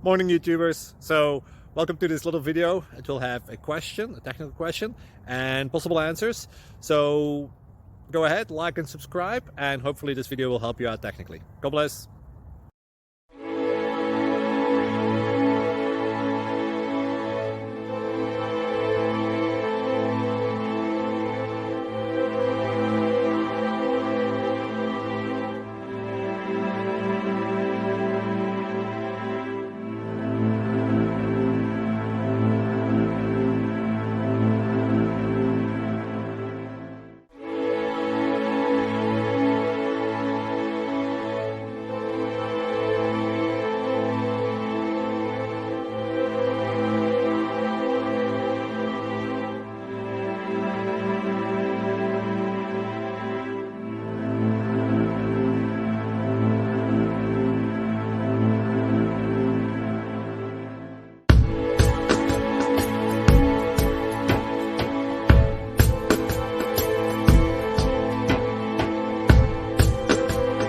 Morning YouTubers. So welcome to this little video. It will have a question, a technical question, and possible answers. So go ahead, like and subscribe, and hopefully this video will help you out technically. God bless.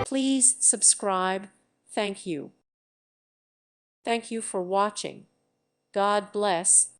Please subscribe. Thank you. Thank you for watching. God bless.